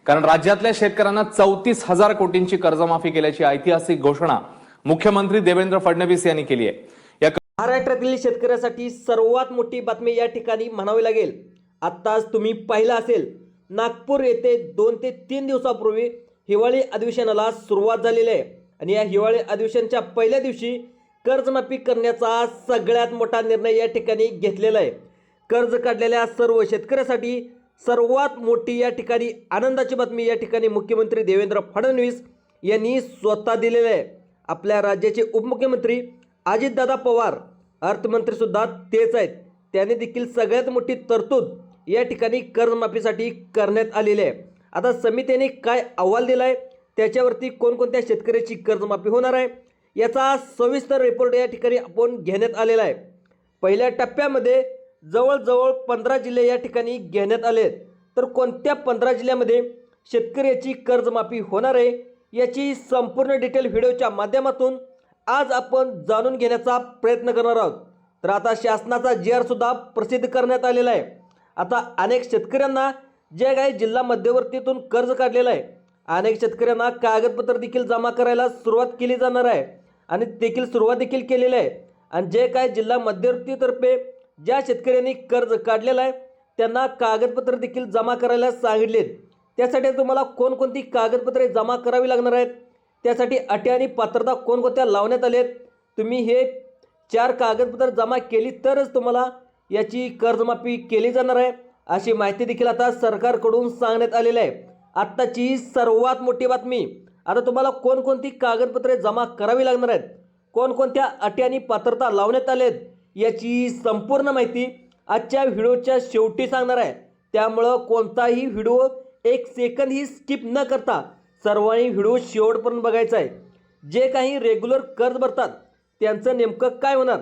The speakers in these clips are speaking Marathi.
कारण राज्यातल्या शेतकऱ्यांना 34,000 कोटींची कर्जमाफी केल्याची ऐतिहासिक घोषणा मुख्यमंत्री देवेंद्र फडणवीस यांनी केली आहे। या महाराष्ट्रातील शेतकऱ्यांसाठी सर्वात मोठी बातमी या ठिकाणी म्हणावी लागेल। आत्ताच तुम्ही पाहिलं असेल, नागपूर येथे 2 ते 3 दिवसापूर्वी हिवाळी अधिवेशनाला सुरुवात झालेली आहे आणि या हिवाळी अधिवेशनाच्या पहिल्या दिवशी कर्जमाफी करण्याचा सगळ्यात मोठा निर्णय या ठिकाणी घेतलेला आहे। कर्ज काढलेल्या सर्व शेतकऱ्यांसाठी सर्वात मोठी या ठिकाणी आनंदाची बातमी या ठिकाणी मुख्यमंत्री देवेंद्र फडणवीस यांनी स्वतः दिलेली आहे। आपल्या राज्याचे उपमुख्यमंत्री अजितदादा पवार, अर्थमंत्री सुद्धा तेच आहेत, त्यांनी देखील सगळ्यात मोठी तरतूद या ठिकाणी कर्जमाफीसाठी करण्यात आलेली आहे। आता समितीने काय अहवाल दिलाय, त्याच्यावरती कोणकोणत्या शेतकऱ्याची कर्जमाफी होणार आहे याचा सविस्तर रिपोर्ट या ठिकाणी आपण घेण्यात आलेला आहे। पहिल्या टप्प्यामध्ये जवळजवळ 15 जिल्हे या ठिकाणी घेण्यात आले आहेत। तर कोणत्या 15 जिल्ह्यामध्ये शेतकऱ्याची कर्जमाफी होणार आहे याची संपूर्ण डिटेल व्हिडिओच्या माध्यमातून आज आपण जाणून घेण्याचा प्रयत्न करणार आहोत। तर आता शासनाचा जी.आर. सुद्धा प्रसिद्ध करण्यात आलेला आहे। आता अनेक शेतकऱ्यांना जे काही जिल्हा मध्यवर्तीतून कर्ज काढलेलं आहे, अनेक शेतकऱ्यांना कागदपत्र देखील जमा करायला सुरुवात केली जाणार आहे आणि देखील सुरुवात देखील केलेली आहे। आणि जे काही जिल्हा मध्यवर्तीतर्फे ज्या शेतकऱ्यांनी कर्ज काढलेलं आहे त्यांना कागदपत्र देखील जमा करायला सांगितलेत। त्यासाठी तुम्हाला कोणकोणती कागदपत्रे जमा करावी लागणार आहेत, त्यासाठी अटी आणि पात्रता कोणकोणत्या लावण्यात आलेत, तुम्ही हे 4 कागदपत्र जमा केली तरच तुम्हाला याची कर्जमाफी केली जाणार आहे, अशी माहिती देखील आता सरकारकडून सांगण्यात आलेली आहे। आत्ताची सर्वात मोठी बातमी, आता तुम्हाला कोणकोणती कागदपत्रे जमा करावी लागणार आहेत, कोणकोणत्या अटी आणि पात्रता लावण्यात आलेत याची संपूर्ण माहिती आजच्या व्हिडिओच्या शेवटी सांगणार आहे। त्यामुळं कोणताही व्हिडिओ 1 सेकंदही स्किप न करता सर्वांनी व्हिडिओ शेवटपर्यंत बघायचा आहे। जे काही रेग्युलर कर्ज भरतात त्यांचं नेमकं काय होणार,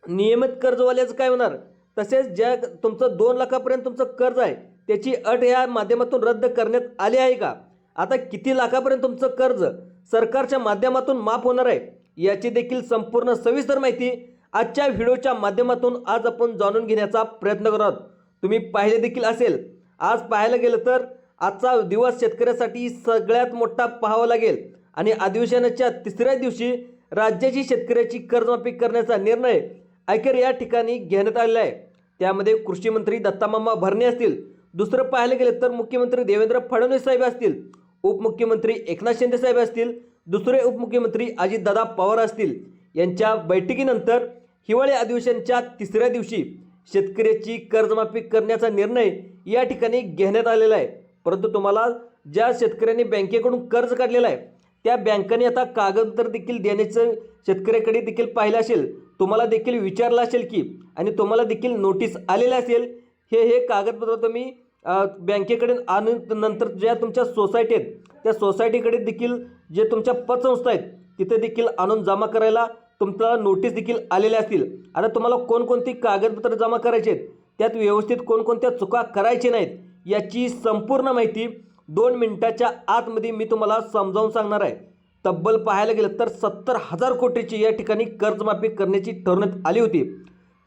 नियमित कर्जवाल्याचं काय होणार, तसेच ज्या तुमचं 2 लाखापर्यंत तुमचं कर्ज आहे त्याची अट या माध्यमातून रद्द करण्यात आली आहे का, आता किती लाखापर्यंत तुमचं कर्ज सरकारच्या माध्यमातून माफ होणार आहे याची देखील संपूर्ण सविस्तर माहिती आजच्या व्हिडिओच्या माध्यमातून आज आपण जाणून घेण्याचा प्रयत्न करत आहोत। तुम्ही पाहिले देखील असेल, आज पाहायला गेलं तर आजचा दिवस शेतकऱ्यासाठी सगळ्यात मोठा पाहावा लागेल आणि अधिवेशनाच्या 3ऱ्या दिवशी राज्याची शेतकऱ्याची कर्जमाफी करण्याचा निर्णय अखेर या ठिकाणी घेण्यात आलेला आहे। त्यामध्ये कृषी मंत्री दत्तामामा भरणे असतील, दुसरं पाहायला गेलं तर मुख्यमंत्री देवेंद्र फडणवीस साहेब असतील, उपमुख्यमंत्री एकनाथ शिंदे साहेब असतील, दुसरे उपमुख्यमंत्री अजितदादा पवार असतील। यांच्या बैठकीनंतर हिवाळी अधिवेशनाच्या 3ऱ्या दिवशी शेतकऱ्याची कर्जमाफी करण्याचा निर्णय या ठिकाणी घेण्यात आलेला आहे। परंतु तुम्हाला ज्या शेतकऱ्यांनी बँकेकडून कर्ज काढलेलं आहे त्या बँकांनी आता कागदपत्र देखील देण्याचं शेतकऱ्याकडे देखील पाहिलं असेल, तुम्हाला देखील विचारलं असेल की आणि तुम्हाला देखील नोटीस आलेले असेल, हे कागदपत्र तुम्ही बँकेकडे आणून नंतर ज्या तुमच्या सोसायटी आहेत त्या सोसायटीकडे देखील जे तुमच्या पतसंस्था आहेत तिथे देखील आणून जमा करायला तुमचा नोटीस देखील आलेल्या असतील। आता तुम्हाला कोणकोणती कागदपत्र जमा करायची आहेत, त्यात व्यवस्थित कोणकोणत्या चुका करायच्या नाहीत याची संपूर्ण माहिती 2 मिनिटाच्या आतमध्ये मी तुम्हाला समजावून सांगणार आहे। तब्बल पाहायला गेलं तर 70,000 कोटीची या ठिकाणी कर्जमाफी करण्याची ठरवण्यात आली होती।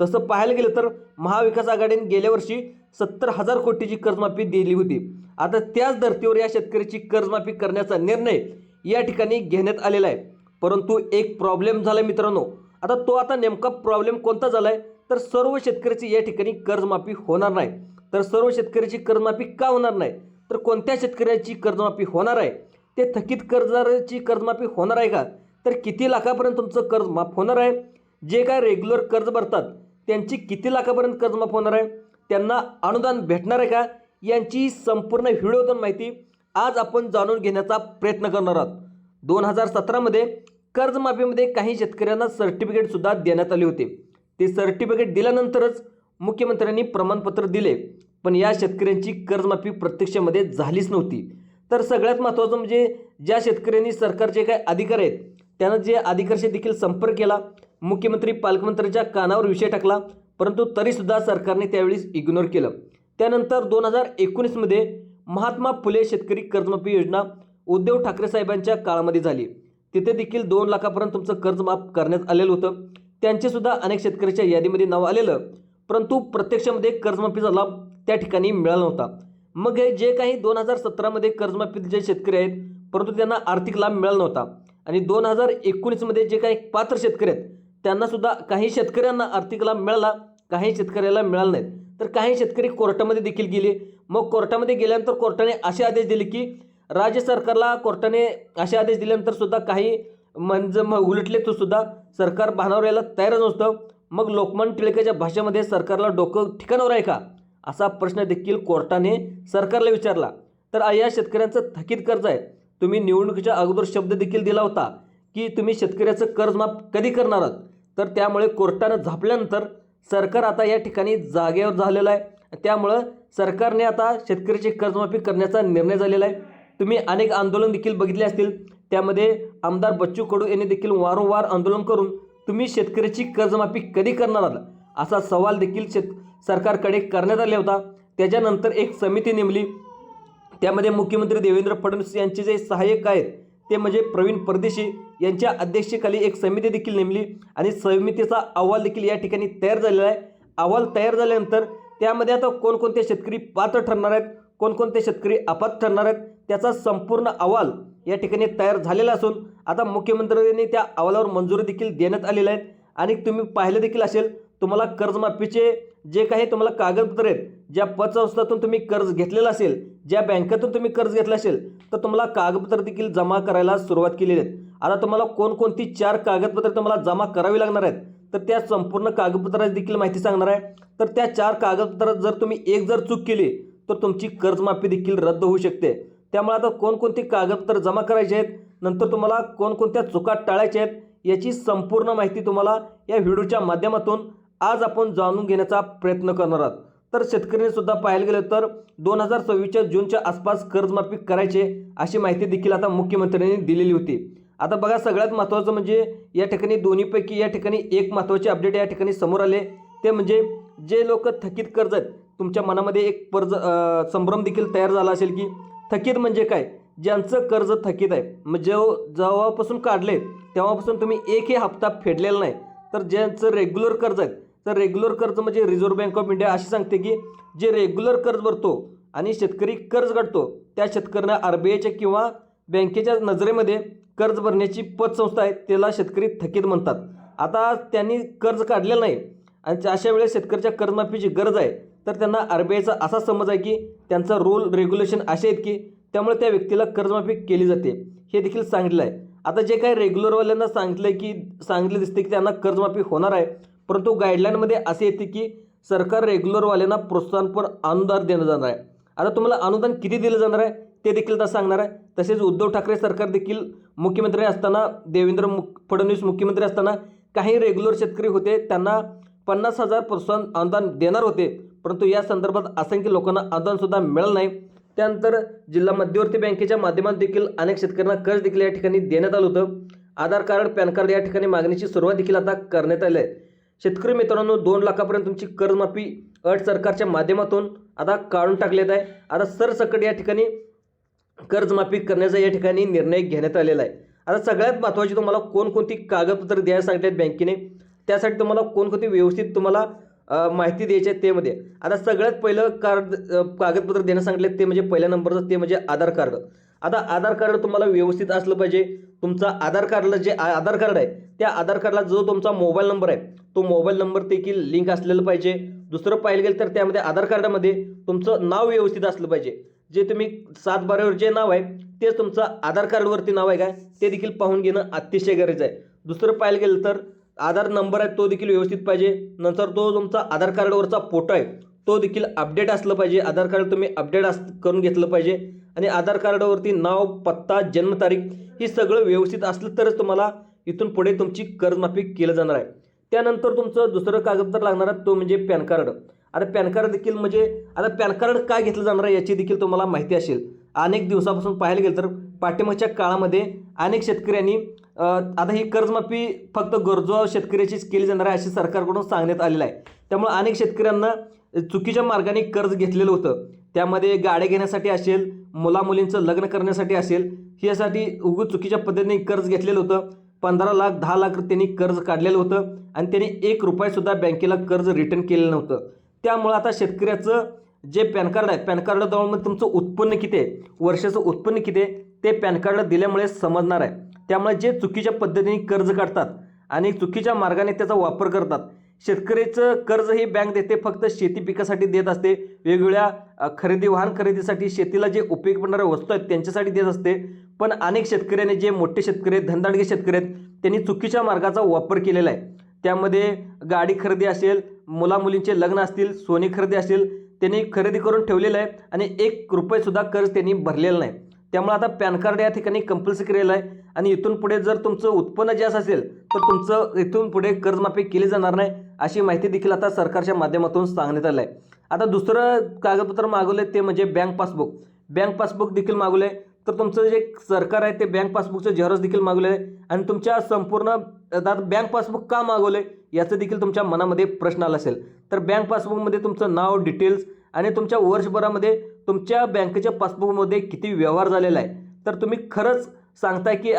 तसं पाहायला गेलं तर महाविकास आघाडीने गेल्या वर्षी 70,000 कोटीची कर्जमाफी दिली होती। आता त्याच धर्तीवर या शेतकऱ्याची कर्जमाफी करण्याचा निर्णय या ठिकाणी घेण्यात आलेला आहे। परंतु एक प्रॉब्लेम झाला मित्रांनो, आता नेमका प्रॉब्लेम कोणता झालाय, तर सर्व शेतकऱ्याची या ठिकाणी कर्जमाफी होणार नाही। तर सर्व शेतकऱ्याची कर्जमाफी का होणार नाही, तर कोणत्या शेतकऱ्याची कर्जमाफी होणार आहे, ते थकीत कर्जदाराची कर्जमाफी होणार आहे का, तर किती लाखापर्यंत तुमचं कर्ज माफ होणार आहे, जे काय रेग्युलर कर्ज भरतात त्यांची किती लाखापर्यंत कर्ज माफ होणार आहे, त्यांना अनुदान भेटणार आहे का, यांची संपूर्ण व्हिडिओतून माहिती आज आपण जाणून घेण्याचा प्रयत्न करणार आहोत। 2017 मध्ये कर्जमाफीमध्ये काही शेतकऱ्यांना सर्टिफिकेट सुद्धा देण्यात आले होते। ते सर्टिफिकेट दिल्यानंतरच मुख्यमंत्र्यांनी प्रमाणपत्र दिले, पण या शेतकऱ्यांची कर्जमाफी प्रत्यक्षामध्ये झालीच नव्हती। तर सगळ्यात महत्त्वाचं म्हणजे ज्या शेतकऱ्यांनी सरकारचे काही अधिकारी आहेत त्यांना जे अधिकाऱ्याशी देखील संपर्क केला, मुख्यमंत्री पालकमंत्र्यांच्या कानावर विषय टाकला, परंतु तरीसुद्धा सरकारने त्यावेळी इग्नोर केलं। त्यानंतर 2019 मध्ये महात्मा फुले शेतकरी कर्जमाफी योजना उद्धव ठाकरे साहेबांच्या काळामध्ये झाली। तिथे देखील 2 लाखापर्यंत तुमचं कर्ज माफ करण्यात आलेलं होतं। त्यांचे सुद्धा अनेक शेतकऱ्याच्या यादीमध्ये नाव आलेलं, परंतु प्रत्यक्षामध्ये कर्जमाफीचा लाभ त्या ठिकाणी मिळाला नव्हता। मग हे जे काही 2017मध्ये कर्जमाफी जे शेतकरी आहेत परंतु त्यांना आर्थिक लाभ मिळाला नव्हता आणि 2019मध्ये जे काही पात्र शेतकरी आहेत त्यांना सुद्धा काही शेतकऱ्यांना आर्थिक लाभ मिळाला, काही शेतकऱ्याला मिळाला नाहीत. तर काही शेतकरी कोर्टामध्ये देखील गेले. मग कोर्टामध्ये गेल्यानंतर कोर्टाने असे आदेश दिले की राज्य सरकारला कोर्टाने असे आदेश दिल्यानंतर सुद्धा काही म्हणजे उलटले तो सुद्धा सरकार भानावर यायला तयारच नसतं. मग लोकमान्य टिळकाच्या भाषेमध्ये सरकारला डोकं ठिकाणावर आहे का असा प्रश्न देखील कोर्टाने सरकारला विचारला. तर या शेतकऱ्यांचं थकीत कर्ज आहे. तुम्ही निवडणुकीच्या अगोदर शब्द देखील दिला होता की तुम्ही शेतकऱ्याचं कर्ज माफ कधी करणार आहात. तर त्यामुळे कोर्टानं झापल्यानंतर सरकार आता या ठिकाणी जागेवर झालेलं आहे. त्यामुळं सरकारने आता शेतकऱ्याची कर्जमाफी करण्याचा निर्णय झालेला आहे. तुम्ही अनेक आंदोलन देखील बघितले असतील. त्यामध्ये आमदार बच्चू कडू यांनी देखील वारंवार आंदोलन करून तुम्ही शेतकऱ्याची कर्जमाफी कधी करणार आहात असा सवाल देखील सरकारकडे करण्यात आला होता. त्याच्यानंतर एक समिती नेमली. त्यामध्ये मुख्यमंत्री देवेंद्र फडणवीस यांचे जे सहाय्यक आहेत ते म्हणजे प्रवीण परदेशी यांच्या अध्यक्षतेखाली एक समिती देखील नेमली आणि समितीचा अहवाल देखील या ठिकाणी तयार झालेला आहे. अहवाल तयार झाल्यानंतर त्यामध्ये आता कोणकोणते शेतकरी पात्र ठरणार आहेत, कोणकोणते शेतकरी अपात्र ठरणार आहेत त्याचा संपूर्ण अहवाल या ठिकाणी तयार झालेला असून आता मुख्यमंत्र्यांनी त्या अहवालावर मंजुरी देखील देण्यात आलेल्या आहेत. आणि तुम्ही पाहिलं देखील असेल तुम्हाला कर्जमाफीचे जे काही तुम्हाला कागदपत्र आहेत, ज्या पतसंस्थातून तुम्ही कर्ज घेतलेलं असेल, ज्या बँकेतून तुम्ही कर्ज घेतलं असेल तर तुम्हाला कागदपत्र देखील जमा करायला सुरुवात केलेली आहेत. आता तुम्हाला कोणकोणती 4 कागदपत्र तुम्हाला जमा करावी लागणार आहेत तर त्या संपूर्ण कागदपत्राची देखील माहिती सांगणार आहे. तर त्या 4 कागदपत्रात जर तुम्ही एक जर चूक केली तर तुमची कर्जमाफी देखील रद्द होऊ शकते. त्यामुळे आता कोणकोणती कागदपत्र जमा करायची आहेत, नंतर तुम्हाला कोणकोणत्या चुका टाळायच्या आहेत याची संपूर्ण माहिती तुम्हाला या व्हिडिओच्या माध्यमातून आज आपण जाणून घेण्याचा प्रयत्न करणार आहोत. तर शेतकऱ्यांनी सुद्धा पाहायला गेलं तर 2026च्या जूनच्या आसपास कर्जमाफी करायचे अशी माहिती देखील आता मुख्यमंत्र्यांनी दिलेली होती. आता बघा सगळ्यात महत्त्वाचं म्हणजे या ठिकाणी दोन्हीपैकी या ठिकाणी एक महत्त्वाचे अपडेट या ठिकाणी समोर आले. ते म्हणजे जे लोक थकीत कर्ज आहेत तुमच्या मनामध्ये एक संभ्रम देखील तयार झाला असेल की थकीत म्हणजे काय. ज्यांचं कर्ज थकीत आहे म्हणजे जेव्हापासून काढले तेव्हापासून तुम्ही एकही हप्ता फेडलेला नाही, तर ज्यांचं रेग्युलर कर्ज आहे तर रेग्युलर कर्ज म्हणजे रिझर्व्ह बँक ऑफ इंडिया अशी सांगते की जे रेग्युलर कर्ज भरतो आणि शेतकरी कर्ज काढतो त्या शेतकऱ्यांना RBIच्या किंवा बँकेच्या नजरेमध्ये कर्ज भरण्याची पतसंस्था आहे त्याला शेतकरी थकीत म्हणतात. आता त्यांनी कर्ज काढलेलं नाही आणि अशा वेळेस शेतकऱ्याच्या कर्जमाफीची गरज आहे तर त्यांना RBIचा असा समज आहे की त्यांचा रूल रेग्युलेशन असे आहेत की त्यामुळे त्या व्यक्तीला कर्जमाफी केली जाते हे देखील सांगितलं आहे. आता जे काही रेग्युलरवाल्यांना सांगितलं दिसते की त्यांना कर्जमाफी होणार आहे, परंतु गाईडलाईनमध्ये असे येते की सरकार रेग्युलरवाल्यांना प्रोत्साहनपर अनुदान देणं जाणार आहे. आता तुम्हाला अनुदान किती दिलं जाणार आहे ते देखील आता सांगणार आहे. तसेच उद्धव ठाकरे सरकार देखील मुख्यमंत्री असताना देवेंद्र फडणवीस मुख्यमंत्री असताना काही रेग्युलर शेतकरी होते त्यांना 50,000 प्रोत्साहन अनुदान देणार होते, परंतु या संदर्भात असंख्य लोकांना अनुदानसुद्धा मिळालं नाही. त्यानंतर जिल्हा मध्यवर्ती बँकेच्या माध्यमातून देखील अनेक शेतकऱ्यांना कर्ज देखील या ठिकाणी देण्यात आलं होतं. आधार कार्ड, पॅन कार्ड या ठिकाणी मागणीची सुरुवात देखील आता करण्यात आली आहे. शेतकरी मित्रांनो 2 लाखापर्यंत तुमची कर्जमाफी अट सरकारच्या माध्यमातून आता काढून टाकण्यात आहे. आता सरसकट या ठिकाणी कर्जमाफी करण्याचा या ठिकाणी निर्णय घेण्यात आलेला आहे. आता सगळ्यात महत्त्वाची तुम्हाला कोणकोणती कागदपत्र द्यायला सांगितलेत बँकेने, त्यासाठी तुम्हाला कोणकोणती व्यवस्थित तुम्हाला माहिती द्यायची आहे त्यामध्ये. आता सगळ्यात पहिलं कागदपत्र देणं सांगितलं ते म्हणजे पहिल्या नंबरचं ते म्हणजे आधार कार्ड. आता आधार कार्ड तुम्हाला व्यवस्थित असलं पाहिजे. तुमचा आधार कार्डला जे आधार कार्ड आहे त्या आधार कार्डला जो तुमचा मोबाईल नंबर आहे तो मोबाईल नंबर देखील लिंक असलेलं पाहिजे. दुसरं पाहिलं गेलं तर त्यामध्ये आधार कार्डामध्ये तुमचं नाव व्यवस्थित असलं पाहिजे. जे तुम्ही 7/12वर जे नाव आहे तेच तुमचं आधार कार्डवरती नाव आहे काय ते देखील पाहून घेणं अतिशय गरजेचं आहे. दुसरं पाहिलं गेलं तर आधार नंबर आहे तो देखील व्यवस्थित पाहिजे. नंतर तो तुमचा आधार कार्डवरचा फोटो आहे तो देखील अपडेट असलं पाहिजे. आधार कार्ड तुम्ही अपडेट करून घेतलं पाहिजे आणि आधार कार्डावरती नाव, पत्ता, जन्मतारीख हे सगळं व्यवस्थित असलं तरच तुम्हाला इथून पुढे तुमची कर्जमाफी केलं जाणार आहे. त्यानंतर तुमचं दुसरं कागदपत्र लागणार आहे तो म्हणजे पॅन कार्ड. आता पॅन कार्ड देखील म्हणजे आता पॅन कार्ड काय घेतलं जाणार आहे याची देखील तुम्हाला माहिती असेल. अनेक दिवसापासून पाहायला गेलं तर पाठिंबाच्या काळामध्ये अनेक शेतकऱ्यांनी आता ही कर्जमाफी फक्त गरजू शेतकऱ्याचीच केली जाणार आहे अशी सरकारकडून सांगण्यात आलेलं आहे. त्यामुळे अनेक शेतकऱ्यांना चुकीच्या मार्गाने कर्ज घेतलेलं होतं. त्यामध्ये गाड्या घेण्यासाठी असेल, मुलामुलींचं लग्न करण्यासाठी असेल, यासाठी उगाच चुकीच्या पद्धतीने कर्ज घेतलेलं होतं. 15 लाख 10 लाख त्यांनी कर्ज काढलेलं होतं आणि त्यांनी 1 रुपयासुद्धा बँकेला कर्ज रिटर्न केलेलं नव्हतं. त्यामुळे आता शेतकऱ्याचं जे पॅन कार्ड आहे, पॅन कार्डाजवळ तुमचं उत्पन्न किती आहे, वर्षाचं उत्पन्न किती आहे ते पॅन कार्ड दिल्यामुळे समजणार आहे. त्यामुळे जे चुकीच्या पद्धतीने कर्ज काढतात आणि चुकीच्या मार्गाने त्याचा वापर करतात, शेतकऱ्याचं कर्ज ही बँक देते फक्त शेती पिकासाठी देत असते, वेगवेगळ्या वाहन खरेदीसाठी, शेतीला जे उपयोग पडणाऱ्या वस्तू आहेत त्यांच्यासाठी देत असते. पण अनेक शेतकऱ्यांनी, जे मोठे शेतकरी आहेत, धनदांडगे शेतकरी आहेत, त्यांनी चुकीच्या मार्गाचा वापर केलेला आहे. त्यामध्ये गाडी खरेदी असेल, मुलामुलींचे लग्न असतील, सोने खरेदी असेल, त्यांनी खरेदी करून ठेवलेलं आहे आणि 1 रुपयेसुद्धा कर्ज त्यांनी भरलेलं नाही. त्यामुळे आता पॅन कार्ड या ठिकाणी कंपल्सरी केलेलं आहे आणि इथून पुढे जर तुमचं उत्पन्न जास्त असेल तर तुमचं इथून पुढे कर्जमाफी केली जाणार नाही, अशी माहिती देखील आता सरकारच्या माध्यमातून सांगण्यात आलं आहे. आता दुसरं कागदपत्र मागवलं आहे ते म्हणजे बँक पासबुक. बँक पासबुक देखील मागवलं आहे. तर तुमचं जे सरकार आहे ते बँक पासबुकचं झेरॉक्स देखील मागवलं आहे आणि तुमच्या संपूर्ण बँक पासबुक का मागवलं आहे याचं देखील तुमच्या मनामध्ये प्रश्न आला असेल. तर बँक पासबुकमध्ये तुमचं नाव, डिटेल्स आणि तुमच्या वर्षभरामध्ये तुमच्या बँकेच्या पासबुकमध्ये किती व्यवहार झालेला आहे. तर तुम्ही खरंच सांगताय की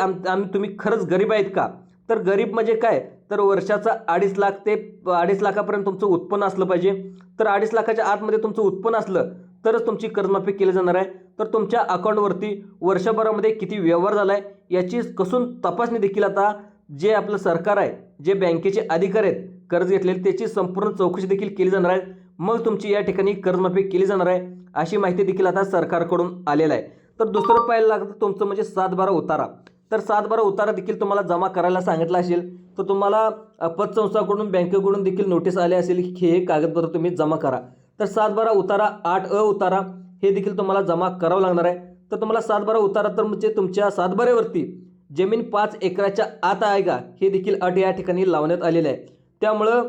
तुम्ही खरंच गरीब आहेत का? तर गरीब म्हणजे काय, तर वर्षाचा 2.5 लाख ते 2.5 लाखापर्यंत तुमचं उत्पन्न असलं पाहिजे. तर 2.5 लाखाच्या आतमध्ये तुमचं उत्पन्न असलं तरच तुमची कर्जमाफी केली जाणार आहे. तर तुमच्या अकाउंटवरती वर्षभरामध्ये किती व्यवहार झाला आहे याची कसून तपासणी देखील आता जे आपलं सरकार आहे, जे बँकेचे अधिकारी आहेत कर्ज घेतलेले, त्याची संपूर्ण चौकशी देखील केली जाणार आहे. मग तुमची या ठिकाणी कर्जमाफी केली जाणार आहे, अशी माहिती देखील आता सरकारकडून आलेलं आहे. तर दुसरं पाहायला लागतं तुमचं म्हणजे 7/12 उतारा. तर 7/12 उतारा देखील तुम्हाला जमा करायला सांगितलं असेल तर तुम्हाला पतसंस्थाकडून, बँकेकडून देखील नोटीस आले असेल की हे कागदपत्र तुम्ही जमा करा. तर 7/12 उतारा, 8अ उतारा हे देखील तुम्हाला जमा करावं लागणार आहे. तर तुम्हाला 7/12 उतारा तर म्हणजे तुमच्या 7/12वरती जमीन 5 एकराच्या आत आहे का हे देखील अट या ठिकाणी लावण्यात आलेलं आहे. त्यामुळं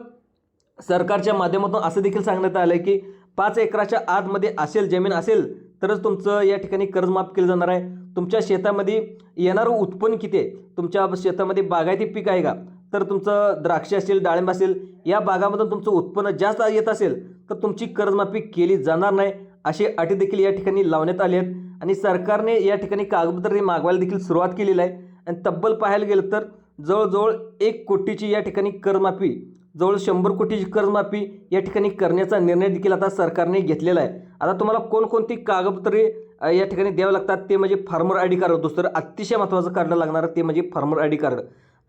सरकारच्या माध्यमातून असं देखील सांगण्यात आलं आहे की 5 एकराच्या आतमध्ये असेल, जमीन असेल तरच तुमचं या ठिकाणी कर्ज माफ केलं जाणार आहे. तुमच्या शेतामध्ये येणारं उत्पन्न किती आहे, तुमच्या शेतामध्ये बागायती पीक आहे का, तर तुमचं द्राक्ष असेल, डाळिंब असेल, या बागामधून तुमचं उत्पन्न जास्त येत असेल तर तुमची कर्जमाफी केली जाणार नाही, अशी अटी देखील या ठिकाणी लावण्यात आली आहेत. आणि सरकारने या ठिकाणी कागदपत्रे मागवायला देखील सुरुवात केलेली आहे. आणि तब्बल पाहायला गेलं तर जवळजवळ 1 कोटीची या ठिकाणी कर्जमाफी, जवळ 100 कोटीची कर्जमाफी या ठिकाणी करण्याचा निर्णय देखील आता सरकारने घेतलेला आहे. आता तुम्हाला कोणकोणती कागदपत्रे या ठिकाणी द्यावं लागतात ते म्हणजे फार्मर आय डी कार्ड. दुसरं अतिशय महत्त्वाचं कार्ड लागणार ते म्हणजे फार्मर आय डी कार्ड.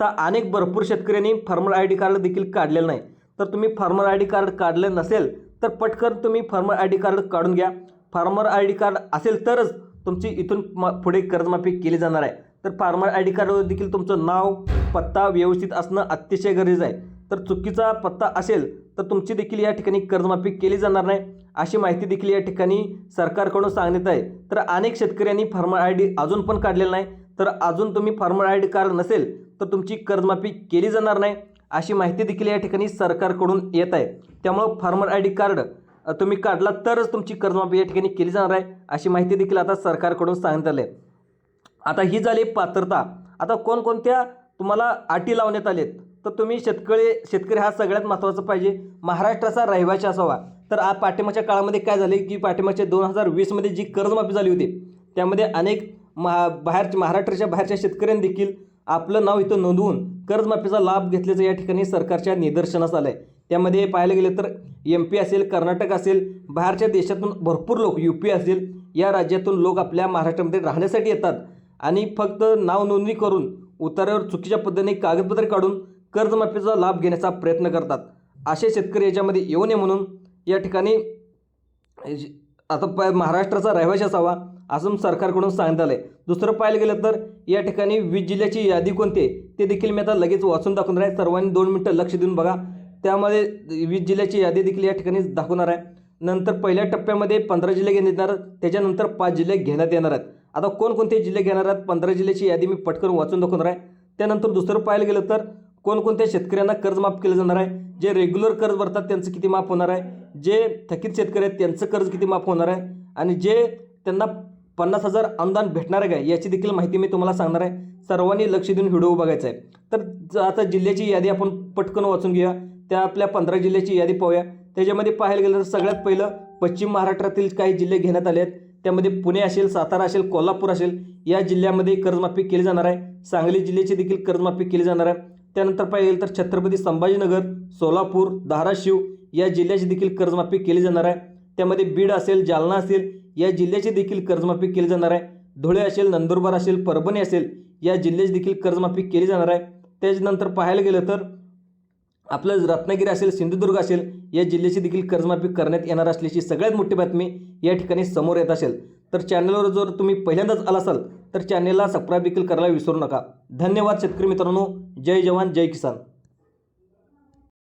तर भरपूर शेतकऱ्यांनी फार्मर आय डी कार्ड देखील काढलेलं नाही. तर तुम्ही फार्मर आय डी कार्ड काढलं नसेल तर पटकन तुम्ही फार्मर आय डी कार्ड काढून घ्या. फार्मर आय डी कार्ड असेल तरच तुमची इथून पुढे कर्जमाफी केली जाणार आहे. तर फार्मर आय डी कार्डवर देखील तुमचं नाव, पत्ता व्यवस्थित असणं अतिशय गरजेचं आहे. तर चुकीचा पत्ता असेल तर तुमची देखील या ठिकाणी कर्जमाफी केली जाणार नाही, अशी माहिती देखील या ठिकाणी सरकारकडून सांगण्यात आहे. तर अनेक शेतकऱ्यांनी फार्मर आय डी अजून पण काढलेलं नाही. तर अजून तुम्ही फार्मर आय डी कार्ड नसेल तर तुमची कर्जमाफी केली जाणार नाही, अशी माहिती देखील या ठिकाणी सरकारकडून येत आहे. त्यामुळं फार्मर आय डी कार्ड तुम्ही काढला तरच तुमची कर्जमाफी या ठिकाणी केली जाणार आहे, अशी माहिती देखील आता सरकारकडून सांगण्यात आली आहे. आता ही झाली पात्रता. आता कोणकोणत्या तुम्हाला अटी लावण्यात आलेत, तर तुम्ही शेतकरी हा सगळ्यात महत्त्वाचा पाहिजे, महाराष्ट्राचा रहिवासी असावा. तर पाठिंबाच्या काळामध्ये काय झाले की पाठिंबाच्या 2020मध्ये जी कर्जमाफी झाली होती त्यामध्ये अनेक महाराष्ट्राच्या बाहेरच्या शेतकऱ्यांनी देखील आपलं नाव इथं नोंदवून कर्जमाफीचा लाभ घेतल्याचं या ठिकाणी सरकारच्या निदर्शनास आलं आहे. त्यामध्ये पाहायला गेलं तर MP असेल, कर्नाटक असेल, बाहेरच्या देशातून भरपूर लोक, UP असेल, या राज्यातून लोक आपल्या महाराष्ट्रामध्ये राहण्यासाठी येतात आणि फक्त नाव नोंदणी करून उतार्यावर चुकीच्या पद्धतीने कागदपत्रे काढून कर्जमाफीचा लाभ घेण्याचा प्रयत्न करतात. असे शेतकरी याच्यामध्ये येऊ नये म्हणून या ठिकाणी आता महाराष्ट्राचा रहिवासी असावा असं सरकारकडून सांगण्यात आलं आहे. दुसरं पाहायला गेलं तर या ठिकाणी 20 जिल्ह्याची यादी कोणती ते देखील मी आता लगेच वाचून दाखवणार आहे. सर्वांनी 2 मिनिटं लक्ष देऊन बघा. त्यामध्ये 20 जिल्ह्याची यादी देखील या ठिकाणी दाखवणार आहे. नंतर पहिल्या टप्प्यामध्ये 15 जिल्हे घेण्यात येणार, त्याच्यानंतर 5 जिल्हे घेण्यात येणार आहेत. आता कोणकोणते जिल्हे घेणार आहेत, 15 जिल्ह्याची यादी मी पटकन वाचून दाखवणार आहे. त्यानंतर दुसरं पाहायला गेलं तर कोणकोणत्या शेतकऱ्यांना कर्ज माफ केलं जाणार आहे, जे रेग्युलर कर्ज भरतात त्यांचं किती माफ होणार आहे, जे थकीत शेतकरी आहेत त्यांचं कर्ज किती माफ होणार आहे आणि जे त्यांना 50,000 अनुदान भेटणार आहे का याची देखील माहिती मी तुम्हाला सांगणार आहे. सर्वांनी लक्ष देऊन व्हिडिओ बघायचा आहे. तर आता जिल्ह्याची यादी आपण पटकन वाचून घेऊया. त्या आपल्या 15 जिल्ह्याची यादी पाहूया. त्याच्यामध्ये पाहायला गेलं तर सगळ्यात पहिलं पश्चिम महाराष्ट्रातील काही जिल्हे घेण्यात आले आहेत. त्यामध्ये पुणे असेल, सातारा असेल, कोल्हापूर असेल, या जिल्ह्यामध्ये कर्जमाफी केली जाणार आहे. सांगली जिल्ह्याची देखील कर्जमाफी केली जाणार आहे. त्यानंतर पाहिजे तर छत्रपती संभाजीनगर, सोलापूर, धाराशिव या जिल्ह्याची देखील कर्जमाफी केली जाणार आहे. त्यामध्ये बीड असेल, जालना असेल या जिल्ह्याची देखील कर्जमाफी केली जाणार आहे. धुळे असेल, नंदुरबार असेल, परभणी असेल या जिल्ह्याची देखील कर्जमाफी केली जाणार आहे. त्याच्यानंतर पाहायला गेलं तर आपलं रत्नागिरी असेल, सिंधुदुर्ग असेल या जिल्ह्याची देखील कर्जमाफी करण्यात येणार असल्याची सगळ्यात मोठी बातमी या ठिकाणी समोर येत असेल. तर चॅनलवर जर तुम्ही पहिल्यांदाच आला असाल तर चॅनलला सबस्क्राईब देखील करायला विसरू नका. धन्यवाद शेतकरी मित्रांनो. जय जवान, जय किसान.